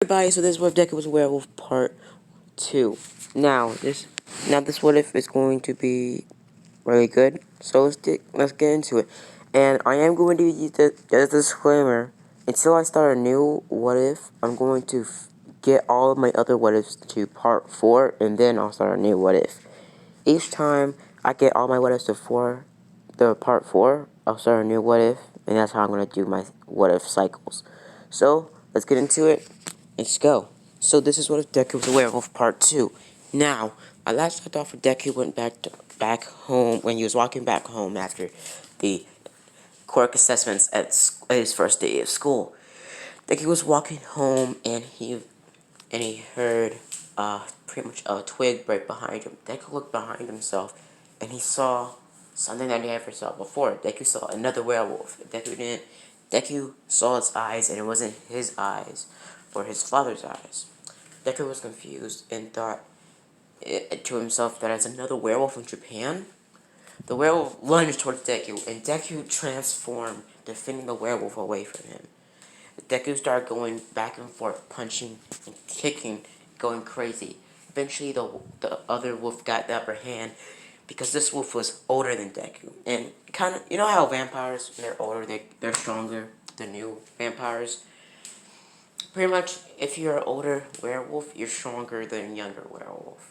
Everybody, so this is what Deku was Werewolf Part 2. Now, this what if is going to be really good. So let's get into it. And I am going to use the disclaimer. Until I start a new what if, I'm going to get all of my other what ifs to Part 4, and then I'll start a new what if. Each time I get all my what ifs to the Part 4, I'll start a new what if, and that's how I'm going to do my what if cycles. So, let's get into it. Let's go. So this is what if Deku was a werewolf part 2. Now, I last left off where Deku went back home when he was walking back home after the quirk assessments at his first day of school. Deku was walking home and he heard pretty much a twig break behind him. Deku looked behind himself and he saw something that he never saw before. Deku saw another werewolf. Deku saw its eyes, and it wasn't his eyes or his father's eyes. Deku was confused and thought to himself that as another werewolf in Japan. The werewolf lunged towards Deku, and Deku transformed, defending the werewolf away from him. Deku started going back and forth, punching and kicking, going crazy. Eventually, the other wolf got the upper hand because this wolf was older than Deku. And kind of, you know how vampires, when they're older, they're stronger than new vampires? Pretty much, if you're an older werewolf, you're stronger than a younger werewolf.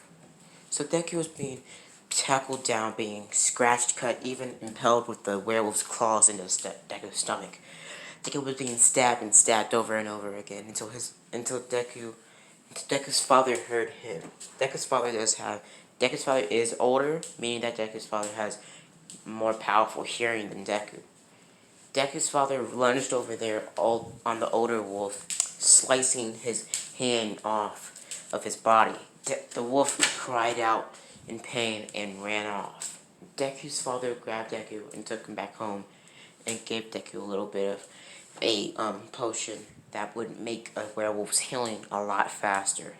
So Deku was being tackled down, being scratched, cut, even impaled with the werewolf's claws into Deku's stomach. Deku was being stabbed and stabbed over and over again until Deku's father heard him. Deku's father is older, meaning that Deku's father has more powerful hearing than Deku. Deku's father lunged over there all on the older wolf, slicing his hand off of his body. The wolf cried out in pain and ran off. Deku's father grabbed Deku and took him back home and gave Deku a little bit of a potion that would make a werewolf's healing a lot faster.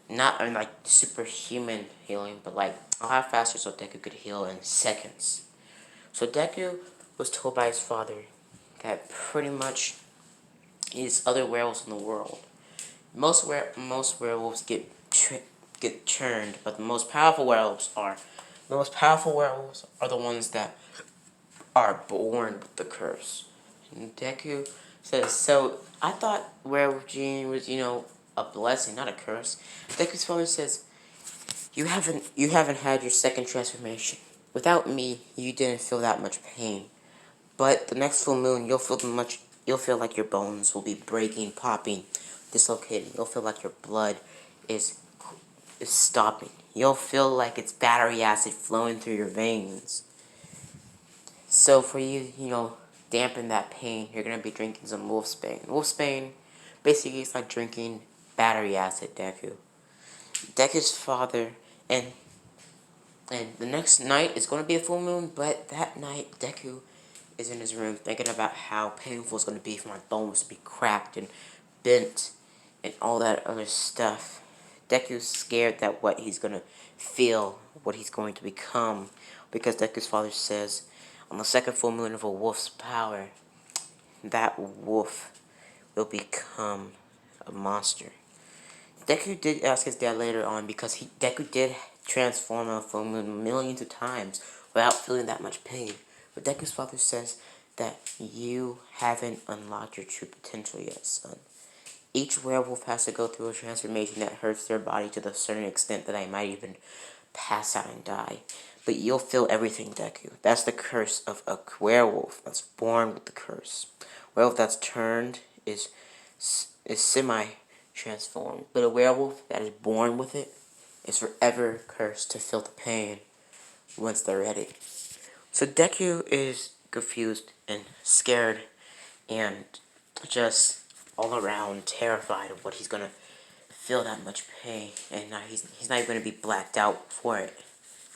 Not like superhuman healing, but like a lot faster so Deku could heal in seconds. So Deku was told by his father that pretty much is other werewolves in the world. Most werewolves get turned, but the most powerful werewolves are the ones that are born with the curse. And Deku says, so I thought werewolf gene was, a blessing, not a curse. Deku's father says, you haven't had your second transformation. Without me, you didn't feel that much pain. But the next full moon, you'll feel like your bones will be breaking, popping, dislocating. You'll feel like your blood is stopping. You'll feel like it's battery acid flowing through your veins. So for you, dampen that pain, you're gonna be drinking some Wolfsbane. Wolfsbane, basically, it's like drinking battery acid, Deku. Deku's father, and the next night is gonna be a full moon, but that night, Deku is in his room thinking about how painful it's gonna be for my bones to be cracked and bent and all that other stuff. Deku's scared that what he's gonna feel, what he's going to become, because Deku's father says, on the second full moon of a wolf's power, that wolf will become a monster. Deku did ask his dad later on because Deku did transform on a full moon millions of times without feeling that much pain. But Deku's father says that you haven't unlocked your true potential yet, son. Each werewolf has to go through a transformation that hurts their body to the certain extent that they might even pass out and die. But you'll feel everything, Deku. That's the curse of a werewolf that's born with the curse. Werewolf that's turned is semi-transformed. But a werewolf that is born with it is forever cursed to feel the pain once they're ready. So Deku is confused and scared and just all around terrified of what he's gonna feel that much pain, and now he's not even gonna be blacked out for it.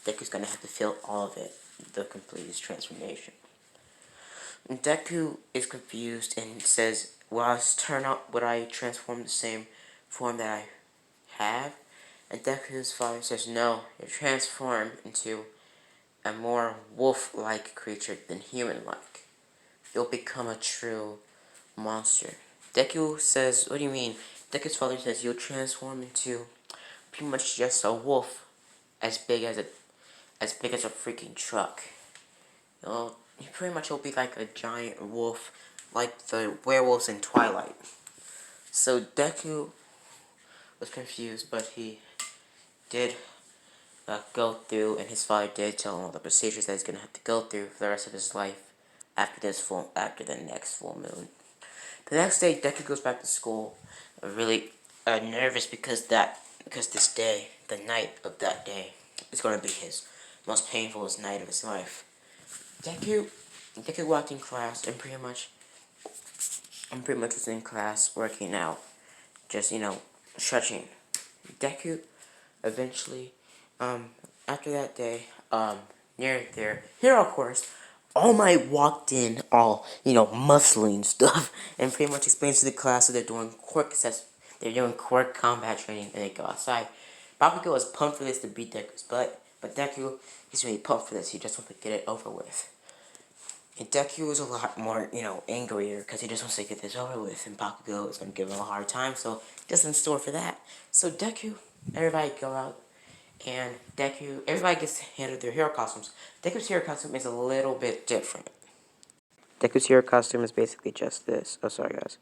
Deku's gonna have to feel all of it to complete his transformation. And Deku is confused and says, would I transform the same form that I have? And Deku's father says, no, you're transformed into a more wolf-like creature than human-like. You'll become a true monster. Deku says, what do you mean? Deku's father says you'll transform into pretty much just a wolf as big as a freaking truck. He pretty much will be like a giant wolf, like the werewolves in Twilight. So Deku was confused, but he did go through, and his father did tell him all the procedures that he's gonna have to go through for the rest of his life after the next full moon. The next day, Deku goes back to school, really nervous because this day, the night of that day, is gonna be his most painful night of his life. Deku walked in class and pretty much was in class working out, just stretching. Deku eventually, after that day, near their hero course, All Might walked in all, muscling stuff, and pretty much explains to the class that they're doing quirk combat training, and they go outside. Bakugo is pumped for this to beat Deku's butt, but Deku, he's really pumped for this, he just wants to get it over with. And Deku is a lot more, angrier, because he just wants to get this over with, and Bakugo is going to give him a hard time, so just in store for that. So Deku, everybody go out, and everybody gets handed their hero costumes. Deku's hero costume is a little bit different. Deku's hero costume is basically just this. Oh, sorry, guys.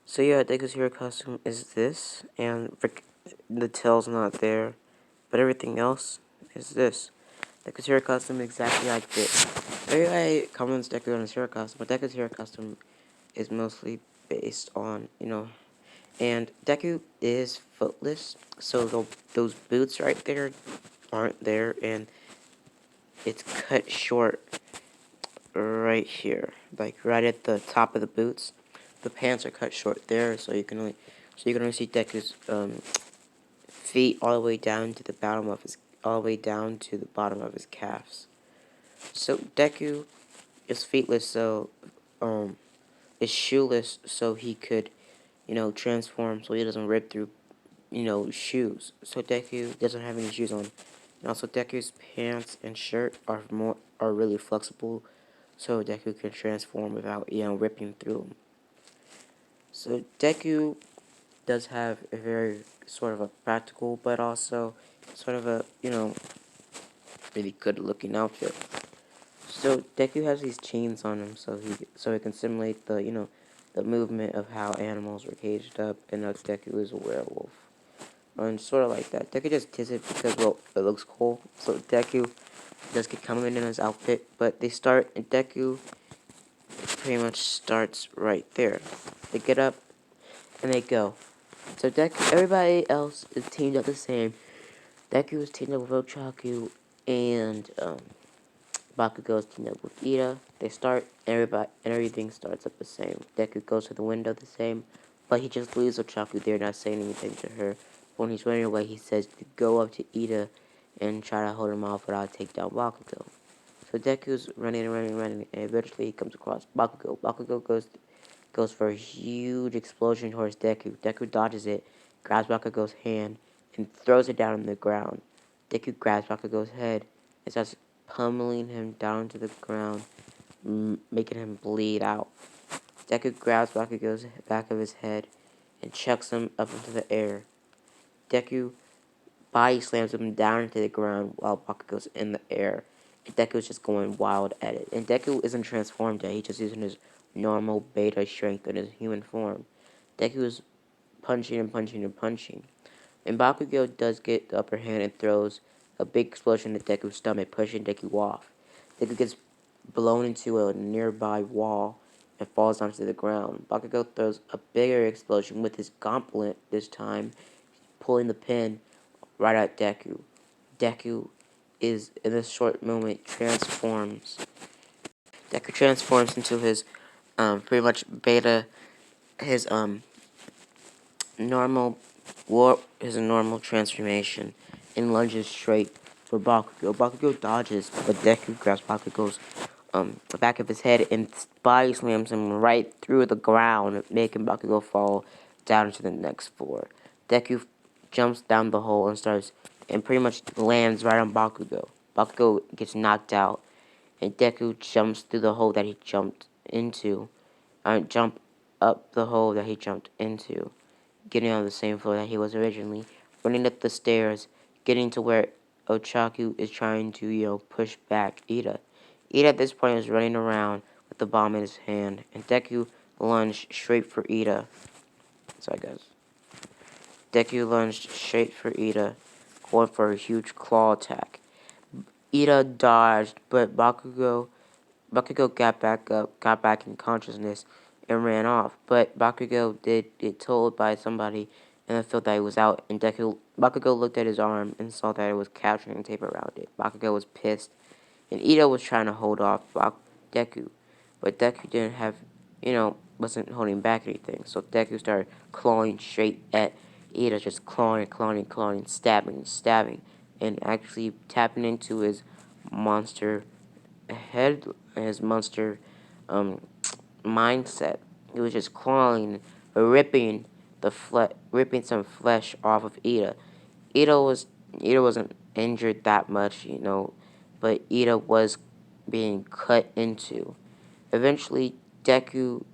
So yeah, Deku's hero costume is this, and the tail's not there, but everything else is this. Deku's hero costume is exactly like this. Everybody comments Deku on his hero costume, but Deku's hero costume is mostly based on, and Deku is footless, so those boots right there aren't there, and it's cut short right here, like right at the top of the boots. The pants are cut short there, so you can only see Deku's feet all the way down to the bottom of his calves. So Deku is feetless, so is shoeless, so he could transform, so he doesn't rip through shoes. So Deku doesn't have any shoes on. And also Deku's pants and shirt are really flexible, so Deku can transform without ripping through them. So Deku does have a very sort of a practical, but also sort of a really good looking outfit. So Deku has these chains on him, so he can simulate the movement of how animals were caged up, and Deku is a werewolf. And sort of like that. Deku just does it because, well, it looks cool. So Deku does get coming in his outfit, but Deku pretty much starts right there. They get up, and they go. So everybody else is teamed up the same. Deku is teamed up with Ochaku, and, Bakugo is teamed up with Ida. They start, and everything starts up the same. Deku goes to the window the same, but he just leaves Ochaku there, not saying anything to her. When he's running away, he says to go up to Ida and try to hold him off without take down Bakugo. So Deku's running, and eventually he comes across Bakugo. Bakugo goes for a huge explosion towards Deku. Deku dodges it, grabs Bakugo's hand, and throws it down on the ground. Deku grabs Bakugo's head and starts pummeling him down to the ground, making him bleed out. Deku grabs Bakugo's back of his head and chucks him up into the air. Deku body slams him down into the ground while Bakugo's in the air. And Deku's just going wild at it. And Deku isn't transformed yet, he's just using his normal beta strength in his human form. Deku is punching and punching and punching. And Bakugo does get the upper hand and throws a big explosion at Deku's stomach, pushing Deku off. Deku gets blown into a nearby wall and falls onto the ground. Bakugo throws a bigger explosion with his gauntlet this time, pulling the pin right at Deku. Deku is, in this short moment, transforms. Deku transforms into his, pretty much beta, his, his normal transformation, and lunges straight for Bakugo. Bakugo dodges, but Deku grabs Bakugo's the back of his head and body slams him right through the ground, making Bakugo fall down into the next floor. Deku jumps down the hole and pretty much lands right on Bakugo. Bakugo gets knocked out, and Deku jumps through the hole that he jumped into, jump up the hole that he jumped into. getting on the same floor that he was originally, running up the stairs, getting to where Ochaku is trying to, push back Ida. Ida at this point is running around with the bomb in his hand, and Deku lunged straight for Ida. So I guess. Deku lunged straight for Ida, going for a huge claw attack. Ida dodged, but Bakugo got back up, got back in consciousness, and ran off. But Bakugo did get told by somebody in the field that he was out, and Bakugo looked at his arm and saw that it was capturing tape around it. Bakugo was pissed, and Ito was trying to hold off Deku, but Deku didn't have, wasn't holding back anything. So Deku started clawing straight at Ito, just clawing, stabbing, and actually tapping into his monster head, his monster mindset. He was just clawing, ripping ripping some flesh off of Ida. Ida wasn't injured that much, but Ida was being cut into. Eventually, Deku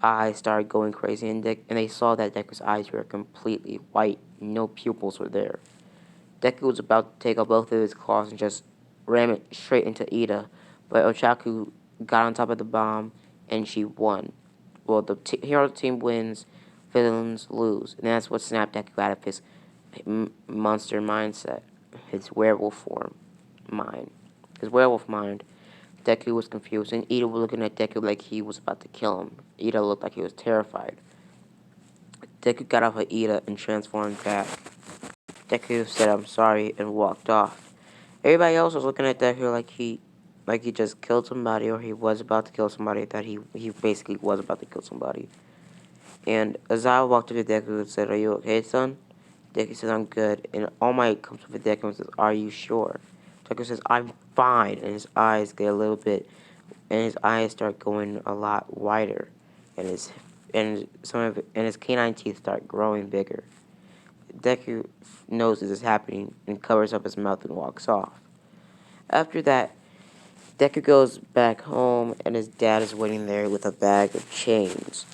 eyes started going crazy, and they saw that Deku's eyes were completely white. No pupils were there. Deku was about to take out both of his claws and just ram it straight into Ida, but Ochaku got on top of the bomb, and she won. Well, the hero team wins, villains lose, and that's what snapped Deku out of his monster mindset, his werewolf form mind. His werewolf mind. Deku was confused, and Ida was looking at Deku like he was about to kill him. Ida looked like he was terrified. Deku got off of Ida and transformed back. Deku said, "I'm sorry," and walked off. Everybody else was looking at Deku like he just killed somebody, or he was about to kill somebody, that he basically was about to kill somebody. And Aizawa walked up to Deku and said, "Are you okay, son?" Deku says, "I'm good." And All Might comes up to Deku and says, "Are you sure?" Deku says, "I'm fine." And his eyes get a little bit, and his eyes start going a lot wider, and his canine teeth start growing bigger. Deku knows this is happening and covers up his mouth and walks off. After that, Deku goes back home, and his dad is waiting there with a bag of chains.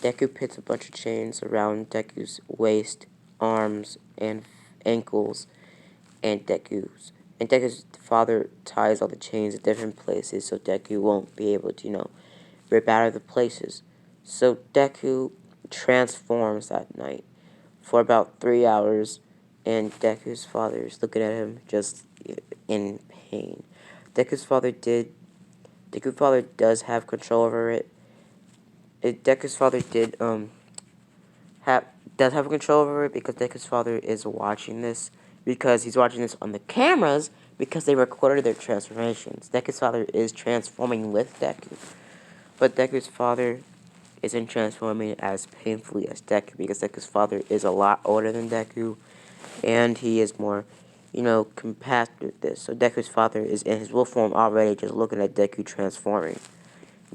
Deku puts a bunch of chains around Deku's waist, arms, and ankles, and Deku's father ties all the chains at different places so Deku won't be able to, rip out of the places. So Deku transforms that night for about 3 hours, and Deku's father is looking at him just in pain. Deku's father does have control over it. Deku's father does have control over it because Deku's father is watching this, because he's watching this on the cameras, because they recorded their transformations. Deku's father is transforming with Deku, but Deku's father isn't transforming as painfully as Deku, because Deku's father is a lot older than Deku, and he is more, compassionate with this. So Deku's father is in his wolf form already, just looking at Deku transforming.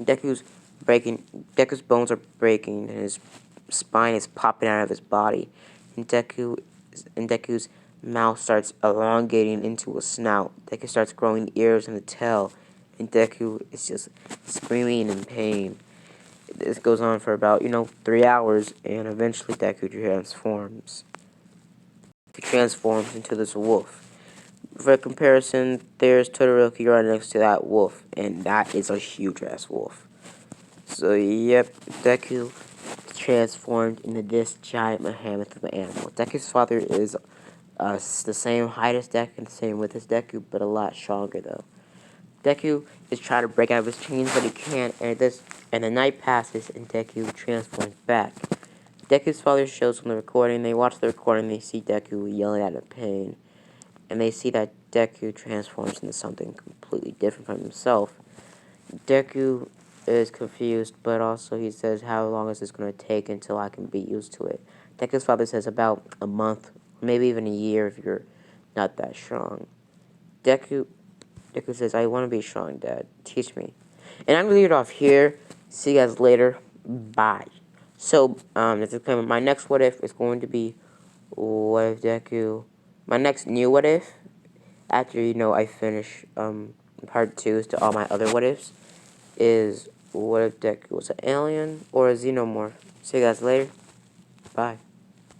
Deku's Deku's bones are breaking, and his spine is popping out of his body. And Deku's mouth starts elongating into a snout. Deku starts growing ears and a tail, and Deku is just screaming in pain. This goes on for about, 3 hours, and eventually Deku transforms. He transforms into this wolf. For comparison, there's Todoroki right next to that wolf, and that is a huge-ass wolf. So, yep, Deku transformed into this giant behemoth of an animal. Deku's father is the same height as Deku and the same width as Deku, but a lot stronger, though. Deku is trying to break out of his chains, but he can't, and the night passes, and Deku transforms back. Deku's father shows them the recording. They watch the recording, they see Deku yelling out of pain, and they see that Deku transforms into something completely different from himself. Deku is confused, but also he says, "How long is this going to take until I can be used to it?" Deku's father says about a month, maybe even a year if you're not that strong. Deku says, "I want to be strong, Dad. Teach me." And I'm going to leave it off here. See you guys later. Bye. So, as a disclaimer, my next what if is going to be what if Deku. My next new what if, after, I finish, part 2s to all my other what ifs, is what if Deku was an alien or a xenomorph. See you guys later. Bye.